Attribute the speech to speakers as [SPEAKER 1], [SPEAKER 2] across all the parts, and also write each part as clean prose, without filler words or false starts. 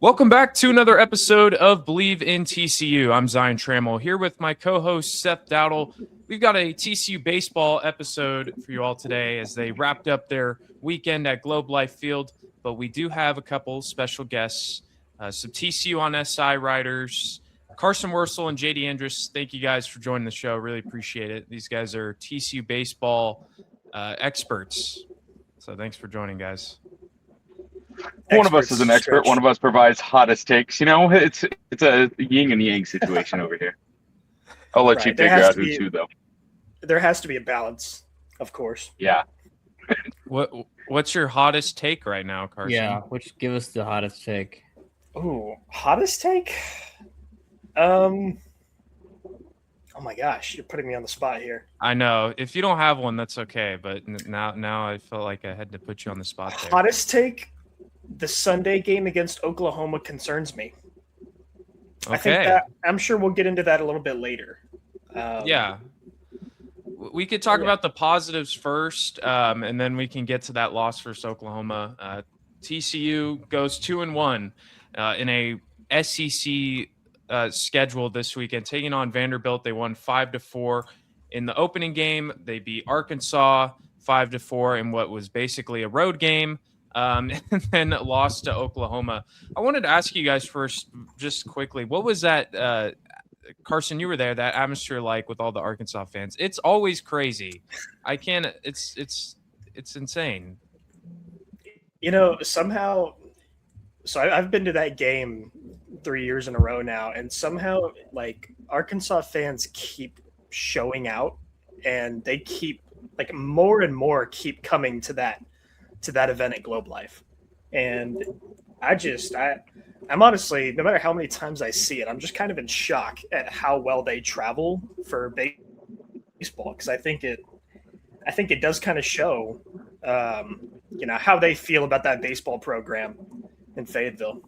[SPEAKER 1] Welcome back to another episode of Believe in TCU. I'm Zion Trammell here with my co-host Seth Dowdle. We've got a TCU baseball episode for you all today as they wrapped up their weekend at Globe Life Field, but we do have a couple special guests, some TCU on SI writers, Carson Wersal and J.D. Andress. Thank you guys for joining the show. Really appreciate it. These guys are TCU baseball experts. So thanks for joining, guys.
[SPEAKER 2] One of us is an expert. One of us provides hottest takes. You know, it's a yin and yang situation over here. I'll let you figure out who's who, though.
[SPEAKER 3] There has to be a balance, of course.
[SPEAKER 2] Yeah.
[SPEAKER 1] What's your hottest take right now, Carson?
[SPEAKER 4] Yeah, give us the hottest take.
[SPEAKER 3] Ooh, hottest take? Oh my gosh, you're putting me on the spot here.
[SPEAKER 1] I know. If you don't have one, that's okay. But now I felt like I had to put you on the spot there.
[SPEAKER 3] Hottest take? The Sunday game against Oklahoma concerns me.
[SPEAKER 1] Okay.
[SPEAKER 3] I think I'm sure we'll get into that a little bit later.
[SPEAKER 1] Yeah. We could talk about the positives first, and then we can get to that loss versus Oklahoma. TCU goes 2-1 in a SEC schedule this weekend, taking on Vanderbilt. They won 5-4 in the opening game. They beat Arkansas 5-4 in what was basically a road game. And then lost to Oklahoma. I wanted to ask you guys first, just quickly, what was that, Carson, you were there, that atmosphere like with all the Arkansas fans? It's always crazy. I can't, it's insane.
[SPEAKER 3] You know, somehow, so I've been to that game 3 years in a row now, and somehow, like, Arkansas fans keep showing out, and they keep, like, more and more keep coming to that event at Globe Life. And I'm honestly, no matter how many times I see it, I'm just kind of in shock at how well they travel for baseball, because I think it does kind of show how they feel about that baseball program in Fayetteville.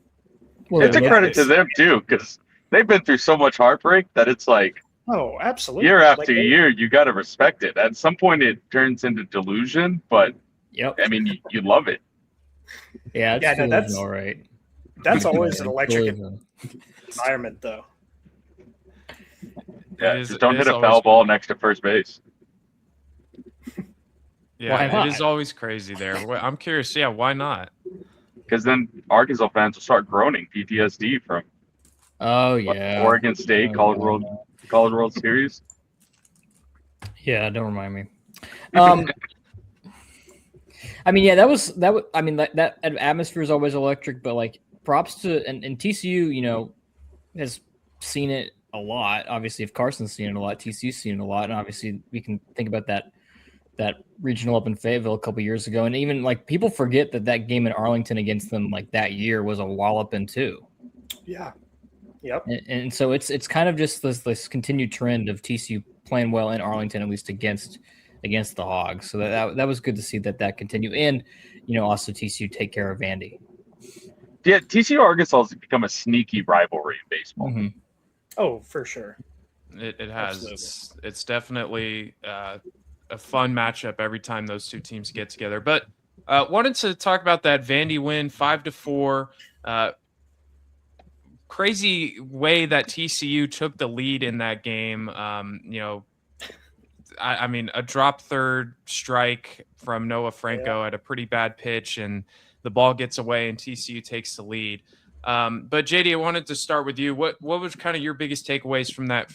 [SPEAKER 2] Well, it's a credit to them too, because they've been through so much heartbreak that it's like,
[SPEAKER 3] oh, absolutely,
[SPEAKER 2] year after year, you got to respect it. At some point it turns into delusion, but
[SPEAKER 4] yep.
[SPEAKER 2] I mean, you love it.
[SPEAKER 4] Yeah, that's all right.
[SPEAKER 3] That's always an electric environment, though.
[SPEAKER 2] Yeah, just don't hit a foul ball next to first base.
[SPEAKER 1] Yeah, it is always crazy there. I'm curious. Yeah, why not?
[SPEAKER 2] Because then Arkansas fans will start groaning PTSD from Oregon State College World Series.
[SPEAKER 4] Yeah, don't remind me. I mean, yeah, that atmosphere is always electric, but like props to and TCU, has seen it a lot. Obviously, if Carson's seen it a lot, TCU's seen it a lot, and obviously we can think about that regional up in Fayetteville a couple years ago, and even like people forget that game in Arlington against them like that year was a walloping too.
[SPEAKER 3] Yeah. Yep.
[SPEAKER 4] And so it's kind of just this continued trend of TCU playing well in Arlington, at least against the Hogs. So that was good to see that continue. And, also TCU take care of Vandy.
[SPEAKER 2] Yeah, TCU Arkansas has become a sneaky rivalry in baseball.
[SPEAKER 4] Mm-hmm.
[SPEAKER 3] Oh, for sure.
[SPEAKER 1] It has. It's definitely a fun matchup every time those two teams get together. But wanted to talk about that Vandy win, 5-4. Crazy way that TCU took the lead in that game. I mean, a drop third strike from Noah Franco at a pretty bad pitch, and the ball gets away, and TCU takes the lead. But JD, I wanted to start with you. What was kind of your biggest takeaways from that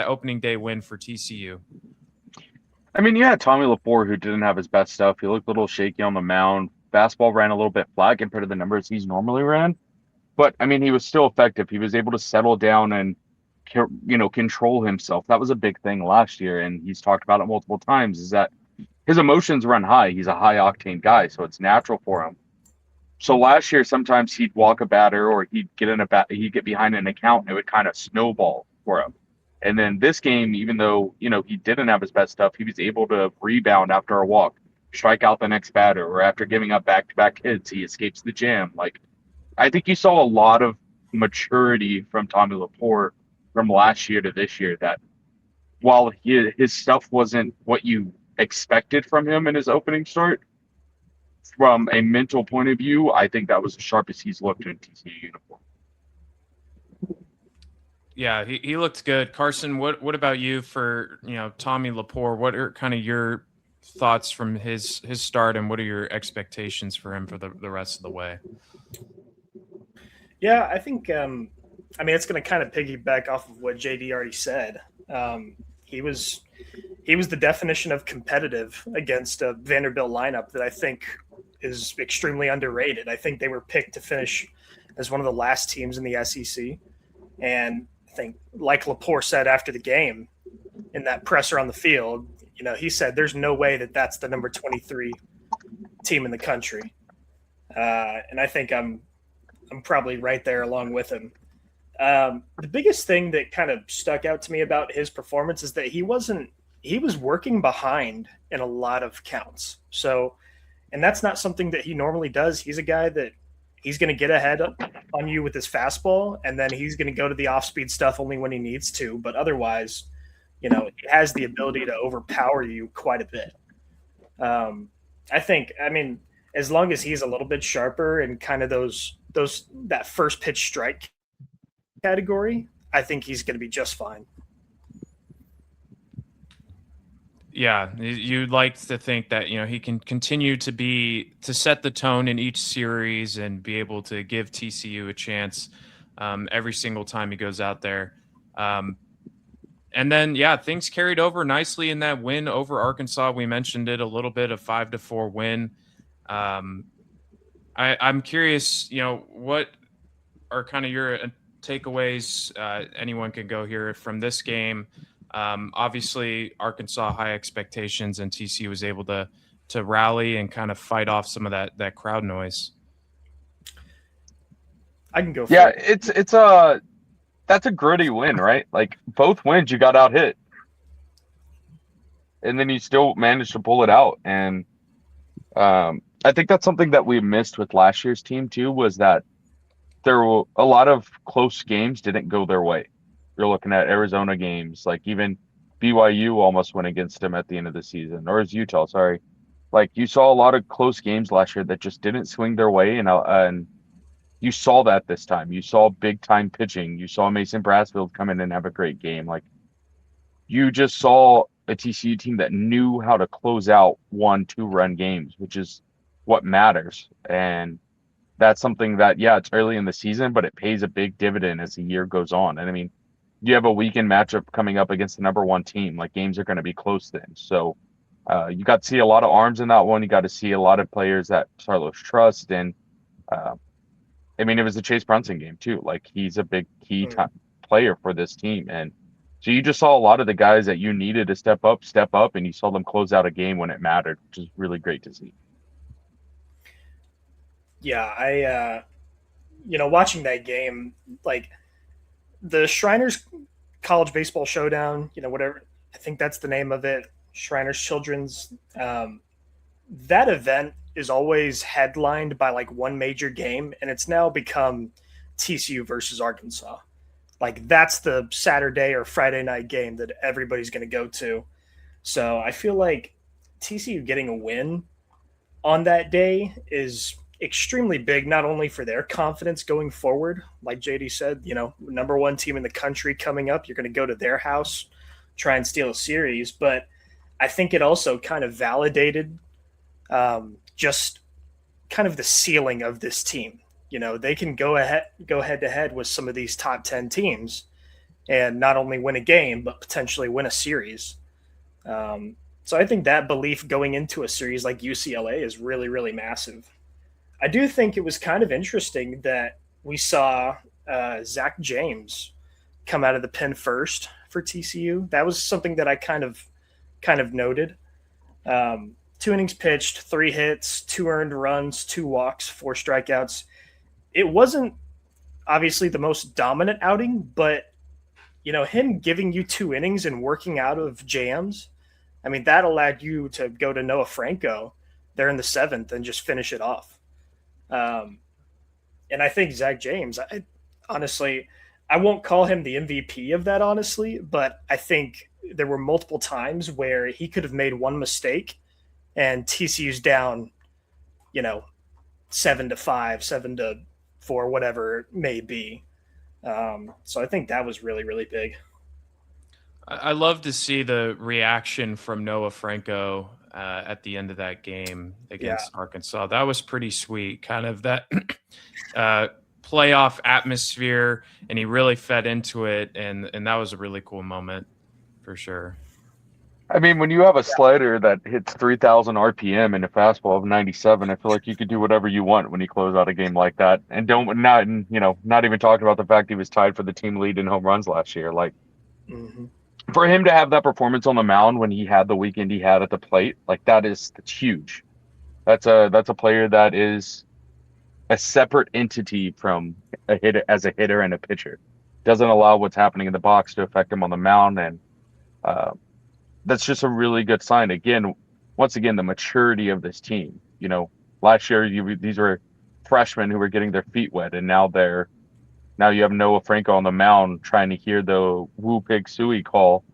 [SPEAKER 1] opening day win for TCU?
[SPEAKER 2] I mean, you had Tommy Lepore, who didn't have his best stuff. He looked a little shaky on the mound. Fastball ran a little bit flat compared to the numbers he's normally ran. But, I mean, he was still effective. He was able to settle down and control himself. That was a big thing last year, and he's talked about it multiple times, is that his emotions run high. He's a high-octane guy, so it's natural for him. So last year, sometimes he'd walk a batter or he'd get behind an account, and it would kind of snowball for him. And then this game, even though, he didn't have his best stuff, he was able to rebound after a walk, strike out the next batter, or after giving up back-to-back hits, he escapes the jam. Like, I think you saw a lot of maturity from Tommy Lepore from last year to this year, that while his stuff wasn't what you expected from him in his opening start, from a mental point of view, I think that was the sharpest he's looked in TCU uniform.
[SPEAKER 1] Yeah, he looked good. Carson, what about you for Tommy Lepore? What are kind of your thoughts from his start, and what are your expectations for him for the rest of the way?
[SPEAKER 3] Yeah, I think it's going to kind of piggyback off of what JD already said. He was the definition of competitive against a Vanderbilt lineup that I think is extremely underrated. I think they were picked to finish as one of the last teams in the SEC, and I think, like Lepore said after the game in that presser on the field, he said there's no way that that's the number 23 team in the country, and I think I'm probably right there along with him. The biggest thing that kind of stuck out to me about his performance is that he was working behind in a lot of counts. So, and that's not something that he normally does. He's a guy that he's going to get ahead on you with his fastball, and then he's going to go to the off-speed stuff only when he needs to. But otherwise, he has the ability to overpower you quite a bit. I think, as long as he's a little bit sharper and kind of that first pitch strike category, I think he's going to be just fine.
[SPEAKER 1] Yeah, you'd like to think that he can continue to set the tone in each series and be able to give TCU a chance every single time he goes out there. And then things carried over nicely in that win over Arkansas. We mentioned it a little bit, a 5-4 win. I'm curious, what are kind of your takeaways? Anyone can go here from this game. Obviously, Arkansas high expectations, and TCU was able to rally and kind of fight off some of that crowd noise.
[SPEAKER 3] I can go.
[SPEAKER 2] That's a gritty win, right? Like both wins, you got out hit, and then you still managed to pull it out. And I think that's something that we missed with last year's team too, was that there were a lot of close games didn't go their way. You're looking at Arizona games, like even BYU almost went against them at the end of the season, or as Utah, sorry. Like you saw a lot of close games last year that just didn't swing their way, and you saw that this time. You saw big time pitching. You saw Mason Brassfield come in and have a great game. Like you just saw a TCU team that knew how to close out 1-2 run games, which is what matters. And that's something that, it's early in the season, but it pays a big dividend as the year goes on. And you have a weekend matchup coming up against the number 1 team. Like games are going to be close then. So you got to see a lot of arms in that one. You got to see a lot of players that Sarlos trust. And it was the Chase Brunson game too. Like he's a big key player for this team. And so you just saw a lot of the guys that you needed to step up, and you saw them close out a game when it mattered, which is really great to see.
[SPEAKER 3] Yeah, I watching that game, like the Shriners College Baseball Showdown, whatever, I think that's the name of it, Shriners Children's, that event is always headlined by like one major game, and it's now become TCU versus Arkansas. Like that's the Saturday or Friday night game that everybody's going to go to. So I feel like TCU getting a win on that day is extremely big, not only for their confidence going forward, like JD said, number 1 team in the country coming up, you're going to go to their house, try and steal a series, but I think it also kind of validated just kind of the ceiling of this team. They can go head to head with some of these top 10 teams and not only win a game, but potentially win a series. So I think that belief going into a series like UCLA is really, really massive. I do think it was kind of interesting that we saw Zach James come out of the pen first for TCU. That was something that I kind of noted. 2 innings pitched, 3 hits, 2 earned runs, 2 walks, 4 strikeouts. It wasn't obviously the most dominant outing, but him giving you 2 innings and working out of jams, that allowed you to go to Noah Franco there in the 7th and just finish it off. And I think Zach James, honestly, I won't call him the MVP of that, honestly, but I think there were multiple times where he could have made one mistake and TCU's down, 7-5, 7-4, whatever it may be. So I think that was really, really big.
[SPEAKER 1] I love to see the reaction from Noah Franco at the end of that game against Arkansas. That was pretty sweet. Kind of that playoff atmosphere, and he really fed into it, and that was a really cool moment for sure.
[SPEAKER 2] I mean, when you have a slider that hits 3,000 RPM and a fastball of 97, I feel like you could do whatever you want when you close out a game like that. And not even talking about the fact he was tied for the team lead in home runs last year. Like, for him to have that performance on the mound when he had the weekend he had at the plate, like that's huge. That's a player that is a separate entity from a hitter and a pitcher. Doesn't allow what's happening in the box to affect him on the mound, and that's just a really good sign. Once again, the maturity of this team. Last year these were freshmen who were getting their feet wet, and now you have Noah Franco on the mound trying to hear the Woo Pig Sooie call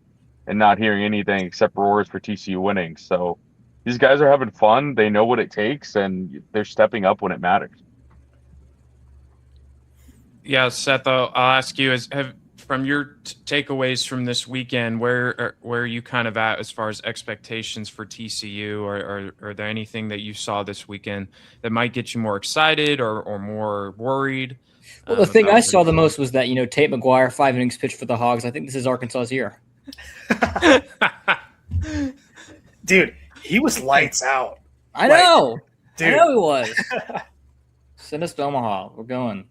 [SPEAKER 2] and not hearing anything except roars for TCU winning. So these guys are having fun. They know what it takes, and they're stepping up when it matters.
[SPEAKER 1] Yeah, Seth, I'll ask you: from your takeaways from this weekend, where are you kind of at as far as expectations for TCU, or are there anything that you saw this weekend that might get you more excited or more worried?
[SPEAKER 4] Well, the thing I saw the most was that, Tate McGuire, 5 innings pitched for the Hogs. I think this is Arkansas's year.
[SPEAKER 3] Dude, he was lights out.
[SPEAKER 4] I know.
[SPEAKER 3] Dude.
[SPEAKER 4] I know he was. Send us to Omaha. We're going.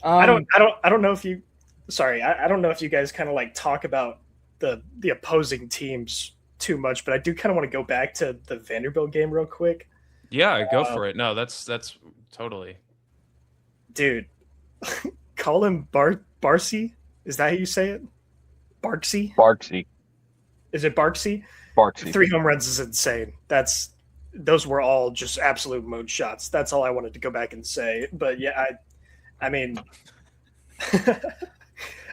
[SPEAKER 3] I don't know if you I don't know if you guys kind of like talk about the opposing teams too much, but I do kind of want to go back to the Vanderbilt game real quick.
[SPEAKER 1] Yeah, go for it. No, that's totally.
[SPEAKER 3] Dude, call him Barksy. Is that how you say it? Barksy?
[SPEAKER 2] Barksy.
[SPEAKER 3] Is it Barksy?
[SPEAKER 2] Barksy.
[SPEAKER 3] 3 home runs is insane. Those were all just absolute moon shots. That's all I wanted to go back and say. But yeah, I mean,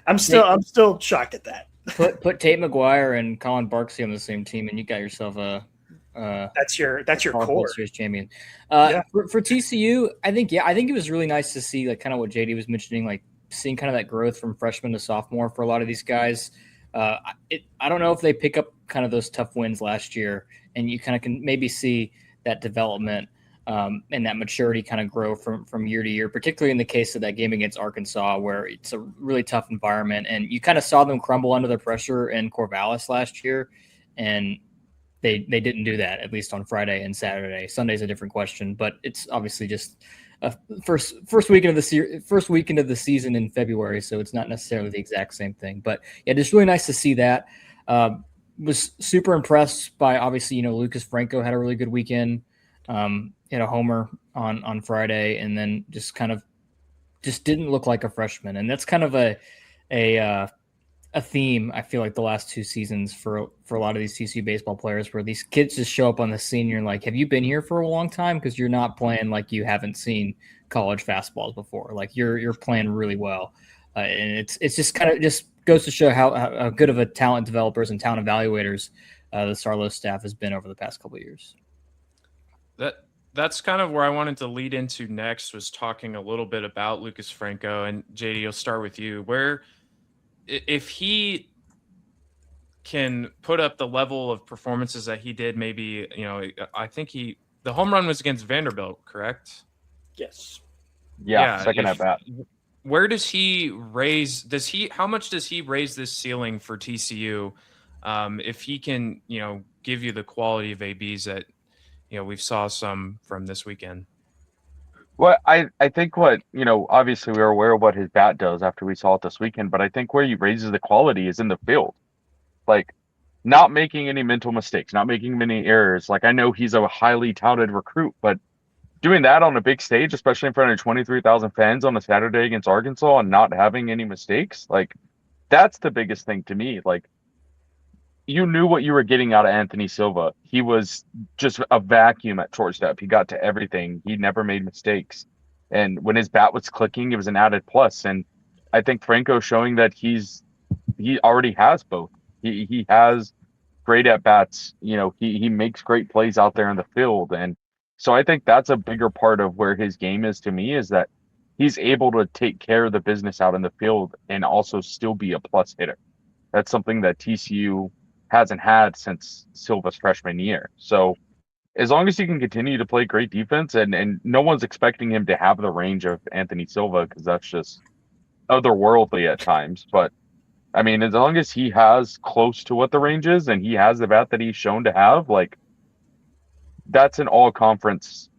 [SPEAKER 3] I'm still shocked at that.
[SPEAKER 4] Put Tate McGuire and Colin Barksy on the same team, and you got yourself a
[SPEAKER 3] that's your core
[SPEAKER 4] series champion. For TCU, I think it was really nice to see, like, kind of what JD was mentioning, like seeing kind of that growth from freshman to sophomore for a lot of these guys. I don't know if they pick up kind of those tough wins last year, and you kind of can maybe see that development and that maturity kind of grow from year to year, particularly in the case of that game against Arkansas, where it's a really tough environment, and you kind of saw them crumble under the pressure in Corvallis last year, and they didn't do that, at least on Friday and Saturday. Sunday's a different question, but it's obviously just a first weekend of the season in February, so it's not necessarily the exact same thing. But yeah, just really nice to see that. Was super impressed by, obviously, Lucas Franco had a really good weekend. Hit a homer on Friday, and then just didn't look like a freshman, and that's kind of a theme, I feel like, the last 2 seasons for a lot of these TCU baseball players, where these kids just show up on the scene and you're like, have you been here for a long time? Because you're not playing like you haven't seen college fastballs before. Like, you're playing really well, and it's just kind of just goes to show how good of a talent developers and talent evaluators the Sarlo staff has been over the past couple of years.
[SPEAKER 1] That's kind of where I wanted to lead into next, was talking a little bit about Lucas Franco. And JD, I'll start with you. Where, if he can put up the level of performances that he did, maybe, I think the home run was against Vanderbilt, correct?
[SPEAKER 3] Yes.
[SPEAKER 2] Yeah, second at bat.
[SPEAKER 1] Where does he how much does he raise this ceiling for TCU? If he can, give you the quality of ABs that, we've saw some from this weekend.
[SPEAKER 2] Well, I think obviously we were aware of what his bat does after we saw it this weekend, but I think where he raises the quality is in the field. Like, not making any mental mistakes, not making many errors. Like, I know he's a highly touted recruit, but doing that on a big stage, especially in front of 23,000 fans on a Saturday against Arkansas, and not having any mistakes, like, that's the biggest thing to me. Like, you knew what you were getting out of Anthony Silva. He was just a vacuum at shortstop. He got to everything. He never made mistakes. And when his bat was clicking, it was an added plus. And I think Franco showing that he already has both. He has great at bats. He makes great plays out there in the field. And So I think that's a bigger part of where his game is to me, is that he's able to take care of the business out in the field and also still be a plus hitter. That's something that TCU hasn't had since Silva's freshman year. So as long as he can continue to play great defense, and no one's expecting him to have the range of Anthony Silva, because that's just otherworldly at times. But I mean, as long as he has close to what the range is and he has the bat that he's shown to have, like, that's an all conference.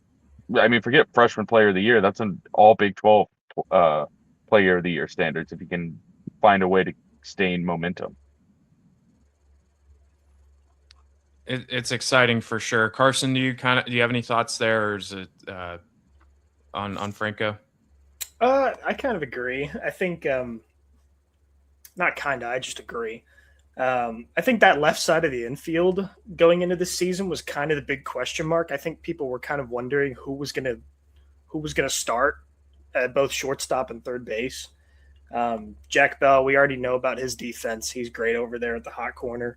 [SPEAKER 2] I mean, forget freshman player of the year. That's an all Big 12 player of the year standards if you can find a way to stay in momentum.
[SPEAKER 1] It's exciting for sure. Carson, do you have any thoughts there, or is it on Franco?
[SPEAKER 3] I kind of agree. I think not kind of. I just agree. I think that left side of the infield going into this season was kind of the big question mark. I think people were kind of wondering who was gonna start at both shortstop and third base. Jack Bell, we already know about his defense. He's great over there at the hot corner.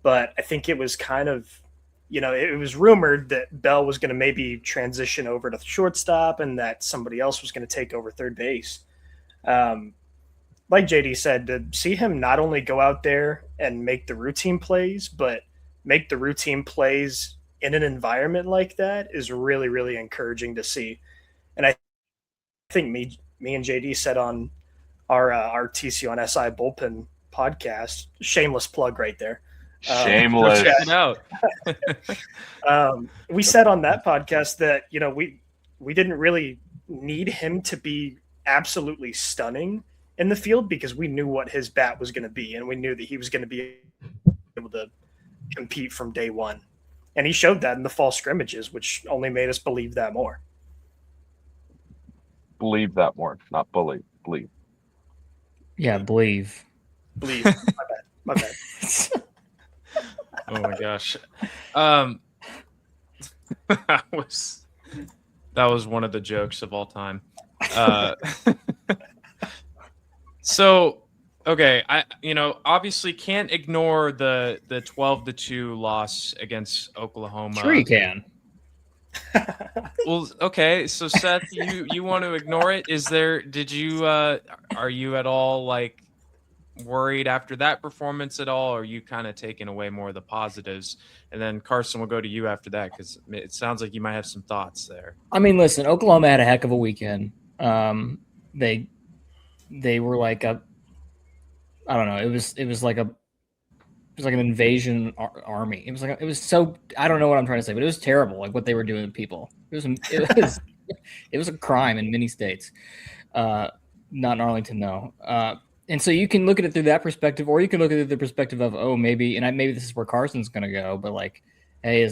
[SPEAKER 3] But I think it was kind of, it was rumored that Bell was going to maybe transition over to shortstop and that somebody else was going to take over third base. Like JD said, to see him not only go out there and make the routine plays, but make the routine plays in an environment like that is really, really encouraging to see. And I think me and JD said on our TCU on SI bullpen podcast, shameless plug right there.
[SPEAKER 2] Shameless.
[SPEAKER 1] Check it out.
[SPEAKER 3] We said on that podcast that we didn't really need him to be absolutely stunning in the field because we knew what his bat was going to be, and we knew that he was going to be able to compete from day one. And he showed that in the fall scrimmages, which only made us believe that more.
[SPEAKER 2] Believe that more, not believe. Believe.
[SPEAKER 4] Yeah, believe.
[SPEAKER 3] Believe. My bad.
[SPEAKER 1] Oh my gosh. That was one of the jokes of all time. So, okay, I obviously can't ignore the 12-2 loss against Oklahoma.
[SPEAKER 4] Sure you can.
[SPEAKER 1] Well, okay, so Seth, you want to ignore it? Are you at all like worried after that performance at all, or are you kind of taking away more of the positives? And then Carson, will go to you after that because it sounds like you might have some thoughts there.
[SPEAKER 4] I mean, listen, Oklahoma had a heck of a weekend. They were like I don't know. It was like an invasion army. It was so, I don't know what I'm trying to say, but it was terrible. Like what they were doing to people. It was a crime in many states. Not in Arlington, no. And so you can look at it through that perspective, or you can look at it through the perspective of, oh, maybe this is where Carson's going to go. But like, hey,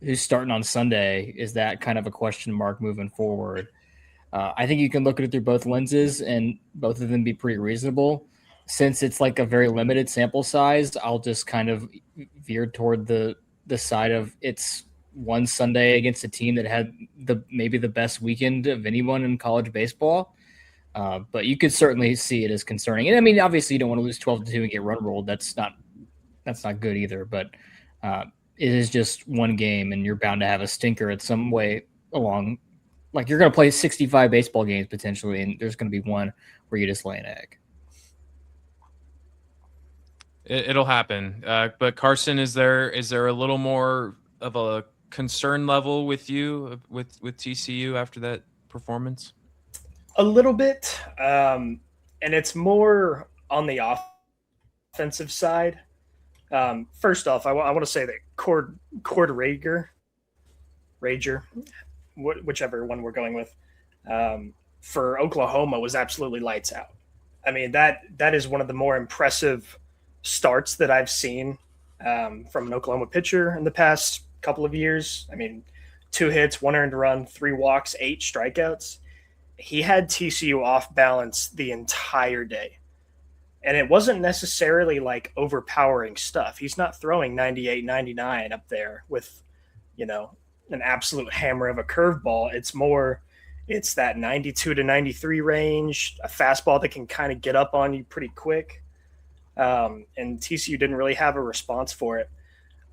[SPEAKER 4] who's starting on Sunday? Is that kind of a question mark moving forward? I think you can look at it through both lenses and both of them be pretty reasonable. Since it's like a very limited sample size, I'll just kind of veer toward the side of it's one Sunday against a team that had maybe the best weekend of anyone in college baseball. But you could certainly see it as concerning. And I mean, obviously you don't want to lose 12-2 and get run rolled. That's not good either. But it is just one game, and you're bound to have a stinker at some way along. Like you're going to play 65 baseball games potentially, and there's going to be one where you just lay an egg.
[SPEAKER 1] It'll happen. But Carson, is there a little more of a concern level with you with TCU after that performance?
[SPEAKER 3] A little bit, and it's more on the offensive side. First off, I want to say that Cord Rager, whichever one we're going with, for Oklahoma was absolutely lights out. I mean, that is one of the more impressive starts that I've seen from an Oklahoma pitcher in the past couple of years. I mean, 2 hits, 1 earned run, 3 walks, 8 strikeouts. He had TCU off balance the entire day. And it wasn't necessarily like overpowering stuff. He's not throwing 98, 99 up there with, an absolute hammer of a curveball. It's that 92 to 93 range, a fastball that can kind of get up on you pretty quick. And TCU didn't really have a response for it.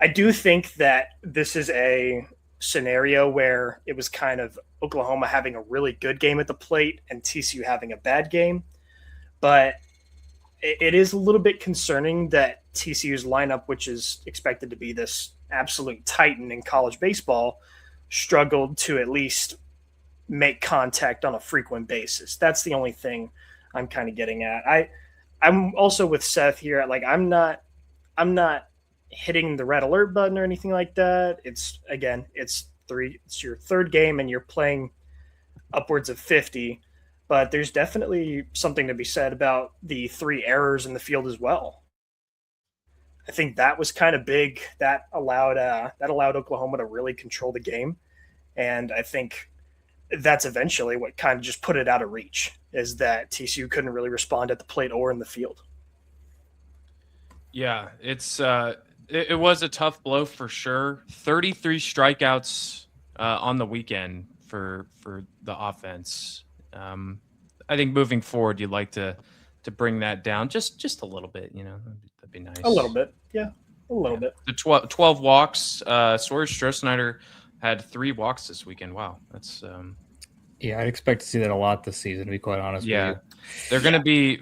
[SPEAKER 3] I do think that this is a scenario where it was kind of Oklahoma having a really good game at the plate and TCU having a bad game. But it is a little bit concerning that TCU's lineup, which is expected to be this absolute titan in college baseball, struggled to at least make contact on a frequent basis. That's the only thing I'm kind of getting at. I'm also with Seth here. Like, I'm not hitting the red alert button or anything like that. It's your third game and you're playing upwards of 50, but there's definitely something to be said about the 3 errors in the field as well. I think that was kind of big. That allowed Oklahoma to really control the game, and I think that's eventually what kind of just put it out of reach, is that TCU couldn't really respond at the plate or in the field.
[SPEAKER 1] Yeah, it was a tough blow for sure. 33 strikeouts on the weekend for the offense. I think moving forward, you'd like to bring that down just a little bit. That'd be nice.
[SPEAKER 3] A little bit, yeah, a little bit.
[SPEAKER 1] The 12 walks. Sawyer Strohsnyder had 3 walks this weekend. Wow, that's
[SPEAKER 4] Yeah, I'd expect to see that a lot this season, to be quite honest with you.
[SPEAKER 1] They're going to be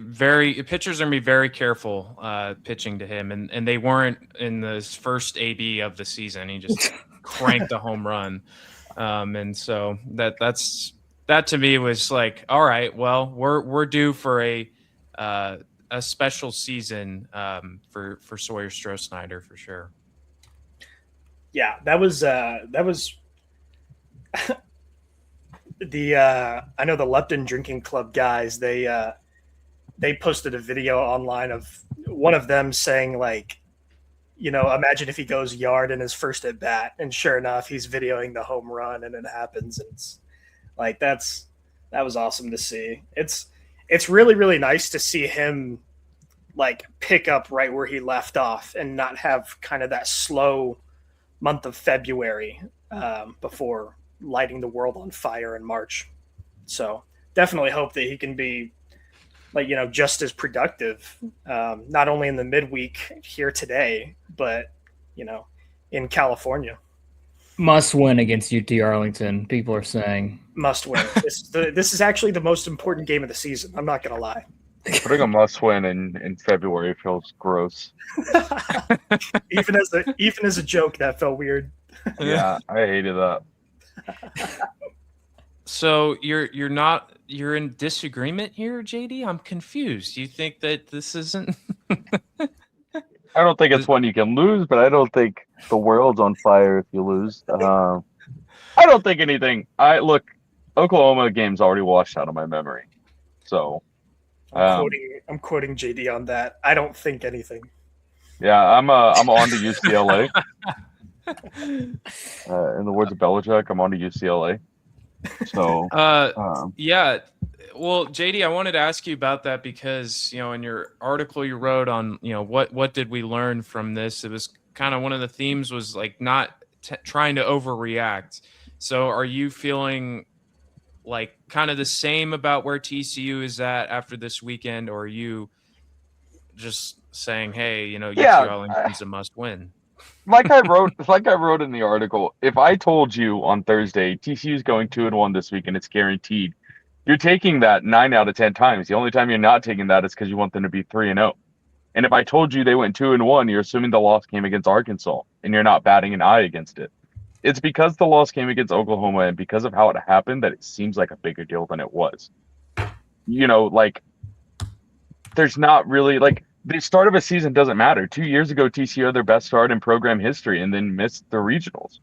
[SPEAKER 1] pitchers are going to be very careful pitching to him. And they weren't in this first AB of the season. He just cranked a home run. And so that to me was like, all right, well, we're due for a special season for Sawyer Strohsnyder for sure.
[SPEAKER 3] Yeah, that was I know the Lepton Drinking Club guys, they posted a video online of one of them saying, like, imagine if he goes yard in his first at bat, and sure enough, he's videoing the home run and it happens. And it's like, that was awesome to see. It's really, really nice to see him like pick up right where he left off and not have kind of that slow month of February before lighting the world on fire in March. So definitely hope that he can be just as productive, not only in the midweek here today, but in California.
[SPEAKER 4] Must win against UT Arlington, people are saying.
[SPEAKER 3] Must win. This is actually the most important game of the season. I'm not gonna lie.
[SPEAKER 2] Putting a must win in February feels gross.
[SPEAKER 3] even as a joke, that felt weird.
[SPEAKER 2] Yeah, I hated that.
[SPEAKER 1] So you're in disagreement here, JD? I'm confused. You think that this isn't
[SPEAKER 2] I don't think it's one you can lose, but I don't think the world's on fire if you lose. I don't think anything. Oklahoma game's already washed out of my memory. So
[SPEAKER 3] I'm quoting JD on that. I don't think anything.
[SPEAKER 2] Yeah, I'm on to UCLA. In the words of Belichick, I'm on to UCLA. So
[SPEAKER 1] yeah. Well, JD, I wanted to ask you about that because, in your article you wrote on, what did we learn from this? It was kind of one of the themes was like not trying to overreact. So are you feeling like kind of the same about where TCU is at after this weekend, or are you just saying, hey, UT Arlington's a must win?
[SPEAKER 2] Like I wrote in the article, if I told you on Thursday TCU's going 2-1 this week and it's guaranteed, you're taking that 9 out of 10 times. The only time you're not taking that is because you want them to be 3-0. And if I told you they went 2-1, you're assuming the loss came against Arkansas and you're not batting an eye against it. It's because the loss came against Oklahoma and because of how it happened that it seems like a bigger deal than it was. There's not really the start of a season doesn't matter. 2 years ago, TCU had their best start in program history and then missed the regionals.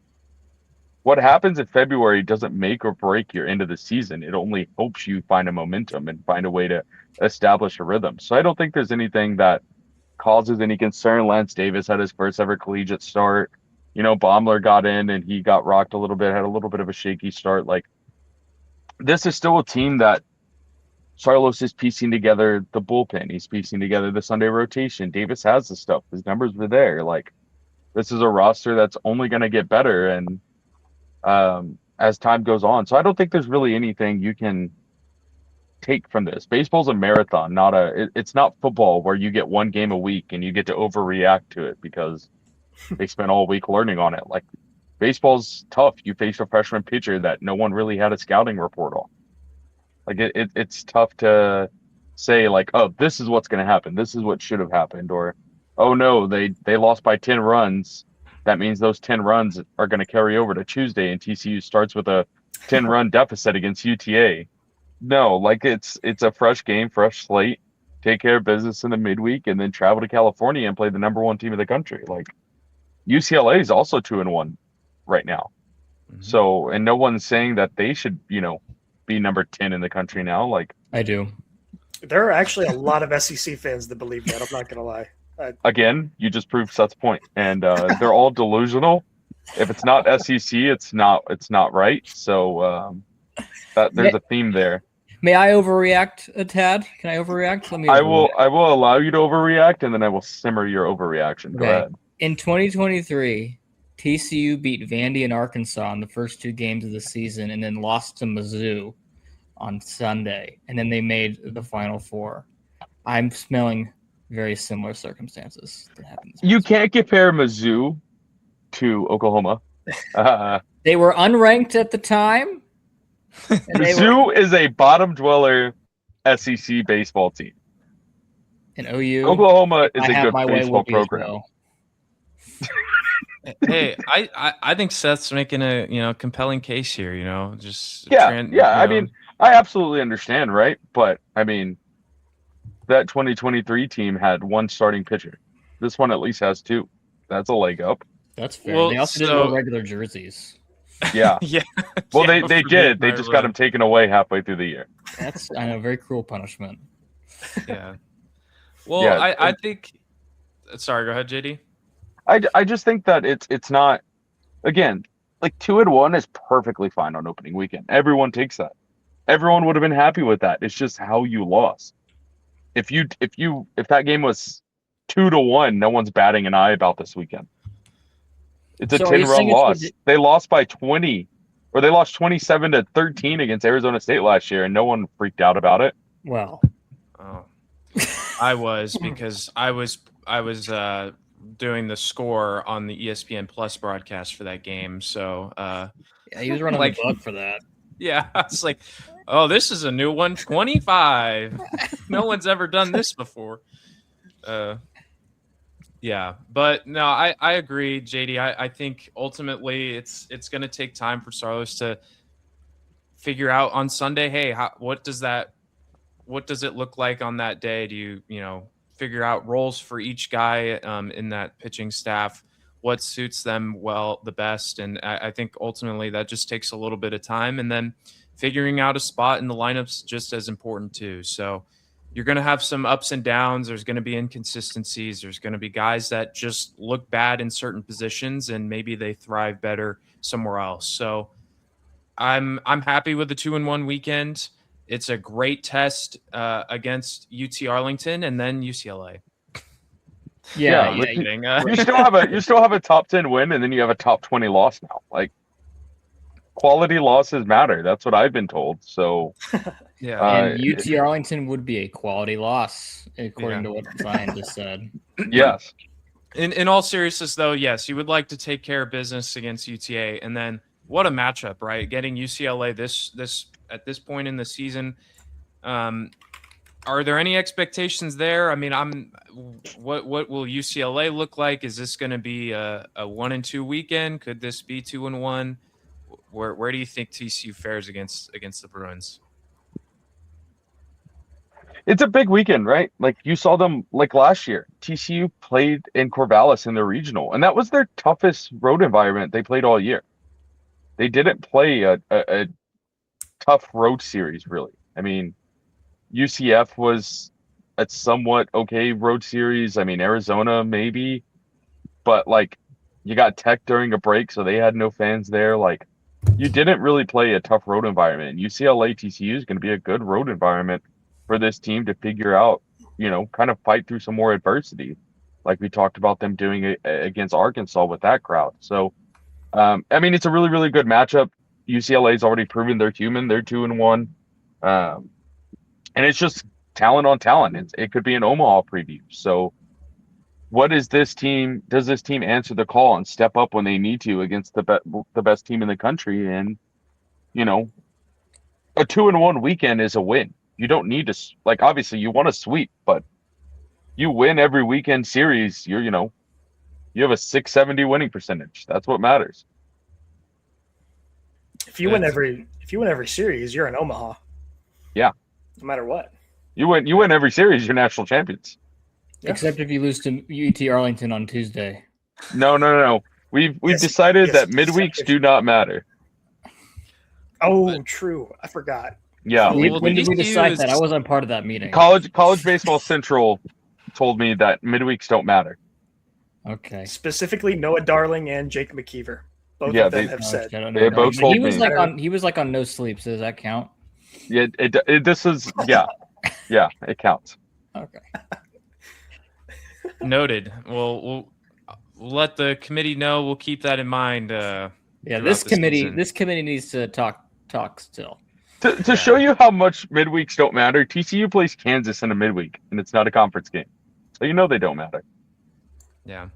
[SPEAKER 2] What happens in February doesn't make or break your end of the season. It only helps you find a momentum and find a way to establish a rhythm. So I don't think there's anything that causes any concern. Lance Davis had his first ever collegiate start. Baumler got in and he got rocked a little bit, had a little bit of a shaky start. This is still a team that Carlos is piecing together the bullpen. He's piecing together the Sunday rotation. Davis has the stuff. His numbers were there. This is a roster that's only going to get better and as time goes on. So I don't think there's really anything you can take from this. Baseball's a marathon, it's not football where you get one game a week and you get to overreact to it because they spent all week learning on it. baseball's tough. You face a freshman pitcher that no one really had a scouting report on. Like it's tough to say like, oh, this is what's going to happen. This is what should have happened, or oh no, they lost by 10 runs. That means those 10 runs are going to carry over to Tuesday, and TCU starts with a 10-run deficit against UTA. No, like it's a fresh game, fresh slate. Take care of business in the midweek, and then travel to California and play the number 1 team in the country. Like UCLA is also 2-1 right now.
[SPEAKER 1] Mhm.
[SPEAKER 2] So, and no one's saying that they should, be number 10 in the country now. Like,
[SPEAKER 4] I do.
[SPEAKER 3] There are actually a lot of SEC fans that believe that. I'm not gonna lie.
[SPEAKER 2] again, you just proved Seth's point, and they're all delusional. If it's not SEC, it's not right. So there's a theme there.
[SPEAKER 4] May I overreact a tad? Can I overreact? Let me.
[SPEAKER 2] I will allow you to overreact, and then I will simmer your overreaction. Go
[SPEAKER 4] Okay.
[SPEAKER 2] ahead.
[SPEAKER 4] In 2023, TCU beat Vandy and Arkansas in the first 2 games of the season, and then lost to Mizzou on Sunday, and then they made the Final Four. I'm smelling very similar circumstances that happened.
[SPEAKER 2] You can't compare Mizzou to Oklahoma.
[SPEAKER 4] They were unranked at the time. and they were
[SPEAKER 2] Mizzou is a bottom dweller SEC baseball team.
[SPEAKER 4] in OU.
[SPEAKER 2] Oklahoma is
[SPEAKER 4] I
[SPEAKER 2] a
[SPEAKER 4] have
[SPEAKER 2] good
[SPEAKER 4] my way
[SPEAKER 2] baseball
[SPEAKER 4] will be as
[SPEAKER 2] program.
[SPEAKER 4] well.
[SPEAKER 1] Hey, I think Seth's making a compelling case here. Just
[SPEAKER 2] Yeah. I mean, I absolutely understand, right? But I mean, that 2023 team had 1 starting pitcher. This one at least has 2. That's a leg up.
[SPEAKER 4] That's fair.
[SPEAKER 1] Well,
[SPEAKER 4] They also didn't wear regular jerseys.
[SPEAKER 2] Yeah.
[SPEAKER 1] yeah.
[SPEAKER 2] Well,
[SPEAKER 1] Yeah,
[SPEAKER 2] they
[SPEAKER 1] for
[SPEAKER 2] did. They
[SPEAKER 1] me,
[SPEAKER 2] just got them taken away halfway through the year.
[SPEAKER 4] That's I know, very cruel punishment.
[SPEAKER 1] Yeah. Well,
[SPEAKER 2] Yeah.
[SPEAKER 1] I think. Sorry, go ahead, JD.
[SPEAKER 2] I just think that it's not, again, like 2-1 is perfectly fine on opening weekend. Everyone takes that. Everyone would have been happy with that. It's just how you lost. If that game was 2-1, no one's batting an eye about this weekend. It's a
[SPEAKER 4] So are you
[SPEAKER 2] 10-run
[SPEAKER 4] saying it's
[SPEAKER 2] loss.
[SPEAKER 4] ridic-
[SPEAKER 2] They lost by 20, or they lost 27-13 against Arizona State last year, and no one freaked out about it.
[SPEAKER 4] Well,
[SPEAKER 1] Oh, I was because I was doing the score on the ESPN Plus broadcast for that game. So
[SPEAKER 4] yeah, he was running
[SPEAKER 1] Like-
[SPEAKER 4] the bug for that.
[SPEAKER 1] yeah, I was like, oh, this is a new one, 25. No one's ever done this before. Yeah, but no, I agree, JD. I think ultimately it's going to take time for Saros to figure out on Sunday. Hey, what does it look like on that day? Do you figure out roles for each guy in that pitching staff? What suits them the best? And I think ultimately that just takes a little bit of time, and then figuring out a spot in the lineup's just as important too. So you're going to have some ups and downs. There's going to be inconsistencies. There's going to be guys that just look bad in certain positions and maybe they thrive better somewhere else. So I'm happy with the 2-1 weekend. It's a great test against UT Arlington and then UCLA.
[SPEAKER 2] Yeah,
[SPEAKER 4] Yeah,
[SPEAKER 2] like you still have a top 10 win, and then you have a top 20 loss now. Like, quality losses matter. That's what I've been told. So
[SPEAKER 1] Yeah.
[SPEAKER 4] and UT Arlington would be a quality loss, according to what Zion just said.
[SPEAKER 2] yes.
[SPEAKER 1] In all seriousness, though, yes, you would like to take care of business against UTA, and then what a matchup, right? Getting UCLA this at this point in the season. Are there any expectations there? I mean, what will UCLA look like? Is this going to be a 1-2 weekend? Could this be 2-1? Where do you think TCU fares against the Bruins?
[SPEAKER 2] It's a big weekend, right? Like, you saw them like last year. TCU played in Corvallis in the regional, and that was their toughest road environment they played all year. They didn't play a tough road series, really. I mean, UCF was a somewhat okay road series. I mean, Arizona maybe, but like, you got Tech during a break, so they had no fans there. Like, you didn't really play a tough road environment. And UCLA TCU is going to be a good road environment for this team to figure out, kind of fight through some more adversity, like we talked about them doing against Arkansas with that crowd. So, I mean, it's a really, really good matchup. UCLA's already proven they're human. They're 2-1. And it's just talent on talent. It could be an Omaha preview. So what is this team? Does this team answer the call and step up when they need to against the best team in the country? And you know, a 2-1 weekend is a win. You don't need to like obviously you want to sweep, but you win every weekend series. You have a 670 winning percentage. That's what matters.
[SPEAKER 3] If you win every series, you're in Omaha.
[SPEAKER 2] Yeah.
[SPEAKER 3] No matter what.
[SPEAKER 2] You win every series, you're national champions.
[SPEAKER 3] Yeah.
[SPEAKER 4] Except if you lose to UT Arlington on Tuesday.
[SPEAKER 2] No. We've decided that midweeks do not matter.
[SPEAKER 3] Oh, true. I forgot.
[SPEAKER 2] Yeah.
[SPEAKER 4] When did we decide that? I wasn't part of that meeting.
[SPEAKER 2] College Baseball Central told me that midweeks don't matter.
[SPEAKER 4] Okay.
[SPEAKER 3] Specifically, Noah Darling and Jake McKeever. Both of them have said.
[SPEAKER 2] They both told
[SPEAKER 4] he was
[SPEAKER 2] me.
[SPEAKER 4] He was like on no sleep. So does that count?
[SPEAKER 2] Yeah. This is yeah. Yeah. It counts.
[SPEAKER 4] Okay.
[SPEAKER 1] Noted. We'll let the committee know. We'll keep that in mind.
[SPEAKER 4] This committee needs to talk still.
[SPEAKER 2] To show you how much midweeks don't matter, TCU plays Kansas in a midweek, and it's not a conference game, so they don't matter.
[SPEAKER 1] Yeah,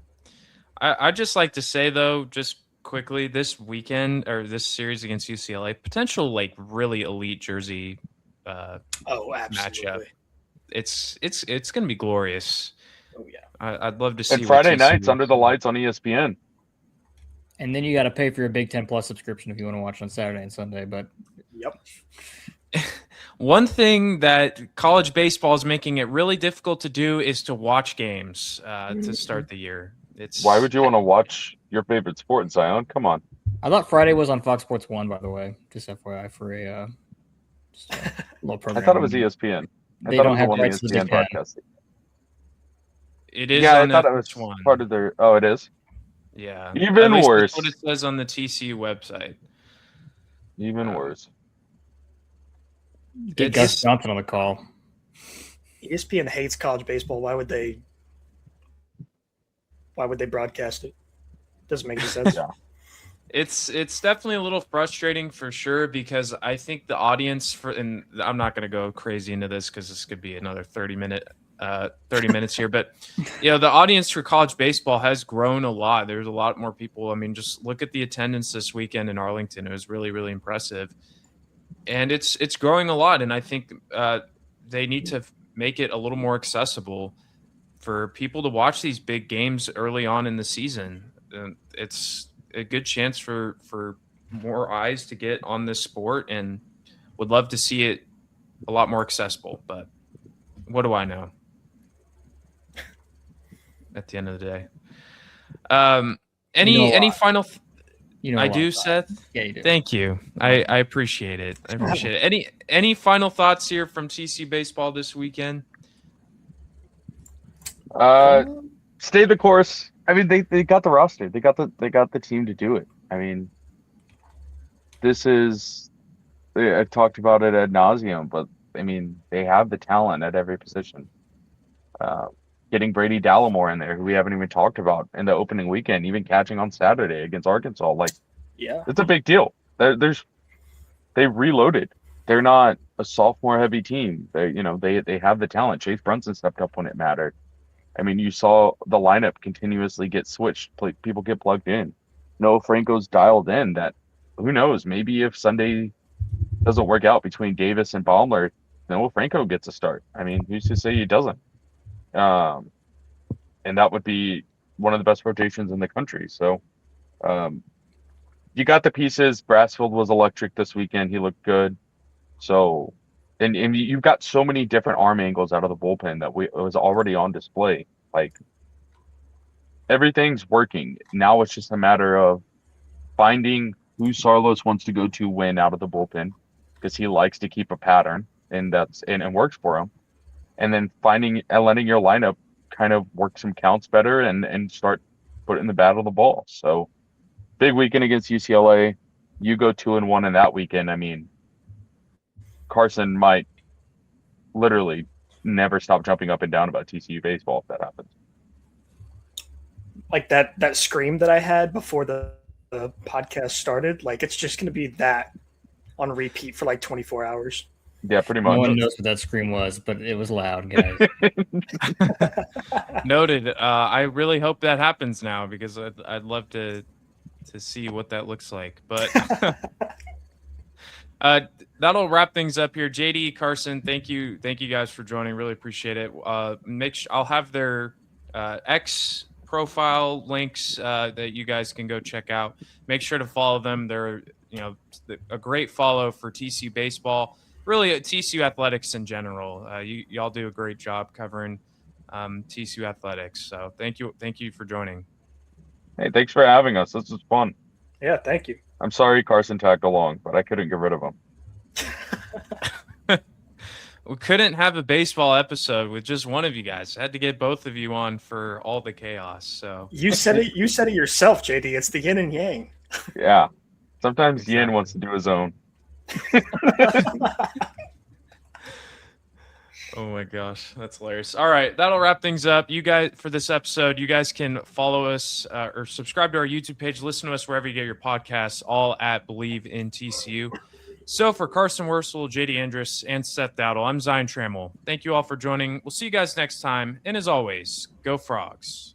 [SPEAKER 1] I'd just like to say though, just quickly, this weekend or this series against UCLA, potential like really elite jersey matchup. It's going to be glorious.
[SPEAKER 3] Oh yeah,
[SPEAKER 1] I'd love to see.
[SPEAKER 2] And Friday nights under the lights on ESPN.
[SPEAKER 4] And then you got to pay for your Big Ten Plus subscription if you want to watch on Saturday and Sunday. But
[SPEAKER 3] yep.
[SPEAKER 1] One thing that college baseball is making it really difficult to do is to watch games to start the year.
[SPEAKER 2] Why would you want to watch your favorite sport, Zion? Come on.
[SPEAKER 4] I thought Friday was on Fox Sports 1, by the way. Just FYI for a little program.
[SPEAKER 2] I thought it was ESPN.
[SPEAKER 4] They don't have rights to the Big Ten.
[SPEAKER 2] Podcast.
[SPEAKER 1] It is.
[SPEAKER 2] Yeah,
[SPEAKER 1] on
[SPEAKER 2] I thought it was
[SPEAKER 1] one.
[SPEAKER 2] Part of their. Oh, it is.
[SPEAKER 1] Yeah.
[SPEAKER 2] Even worse.
[SPEAKER 1] That's what it says on the TCU website.
[SPEAKER 2] Even worse.
[SPEAKER 4] Get Gus Johnson on the call.
[SPEAKER 3] ESPN hates college baseball. Why would they broadcast it? Doesn't make any sense.
[SPEAKER 2] Yeah.
[SPEAKER 1] It's definitely a little frustrating for sure because I think the audience and I'm not going to go crazy into this because this could be another 30 minutes here, but the audience for college baseball has grown a lot. There's a lot more people. I mean, just look at the attendance this weekend in Arlington. It was really, really impressive. And it's growing a lot, and I think they need to make it a little more accessible for people to watch these big games early on in the season. It's a good chance for more eyes to get on this sport, and would love to see it a lot more accessible. But what do I know? At the end of the day, any final? I do, Seth.
[SPEAKER 4] Yeah, you do.
[SPEAKER 1] Thank you. I appreciate it. Any final thoughts here from TC baseball this weekend?
[SPEAKER 2] Stay the course. I mean, they got the roster. They got the team to do it. I mean, this is. I've talked about it ad nauseum, but I mean, they have the talent at every position. Getting Brady Dallimore in there, who we haven't even talked about in the opening weekend, even catching on Saturday against Arkansas, like,
[SPEAKER 3] yeah,
[SPEAKER 2] it's a big deal. They reloaded. They're not a sophomore heavy team. They have the talent. Chase Brunson stepped up when it mattered. I mean, you saw the lineup continuously get switched. People get plugged in. Noah Franco's dialed in. That who knows? Maybe if Sunday doesn't work out between Davis and Baumler, Noah Franco gets a start. I mean, who's to say he doesn't? And that would be one of the best rotations in the country. So, you got the pieces. Brassfield was electric this weekend. He looked good. So, and you've got so many different arm angles out of the bullpen that it was already on display. Like, everything's working. Now it's just a matter of finding who Sarlos wants to go to win out of the bullpen, because he likes to keep a pattern, and and works for him. And then finding and letting your lineup kind of work some counts better and start putting the bat on the ball. So big weekend against UCLA. You go 2-1 in that weekend. I mean, Carson might literally never stop jumping up and down about TCU baseball if that happens.
[SPEAKER 3] Like that scream that I had before the podcast started, like it's just going to be that on repeat for like 24 hours.
[SPEAKER 2] Yeah, pretty
[SPEAKER 4] No
[SPEAKER 2] much.
[SPEAKER 4] one knows what that scream was, but it was loud, guys.
[SPEAKER 1] Noted. I really hope that happens now because I'd love to see what that looks like. But that'll wrap things up here. JD, Carson, thank you guys for joining. Really appreciate it. I'll have their X profile links that you guys can go check out. Make sure to follow them. They're a great follow for TCU baseball. Really, TCU athletics in general. Y'all do a great job covering TCU athletics. So thank you for joining.
[SPEAKER 2] Hey, thanks for having us. This was fun.
[SPEAKER 3] Yeah, thank you.
[SPEAKER 2] I'm sorry Carson tagged along, but I couldn't get rid of him.
[SPEAKER 1] We couldn't have a baseball episode with just one of you guys. I had to get both of you on for all the chaos. So
[SPEAKER 3] You said it yourself, JD. It's the yin and yang.
[SPEAKER 2] Yeah. Sometimes
[SPEAKER 1] Exactly.
[SPEAKER 2] Yin wants to do his own.
[SPEAKER 1] oh my gosh, that's hilarious. All right, that'll wrap things up. You guys, for this episode, you guys can follow us or subscribe to our YouTube page. Listen to us wherever you get your podcasts, all at Believe in TCU. So for Carson Wersal, J.D. Andress, and Seth Dowdle, I'm Zion Trammell. Thank you all for joining. We'll see you guys next time. And as always, go Frogs.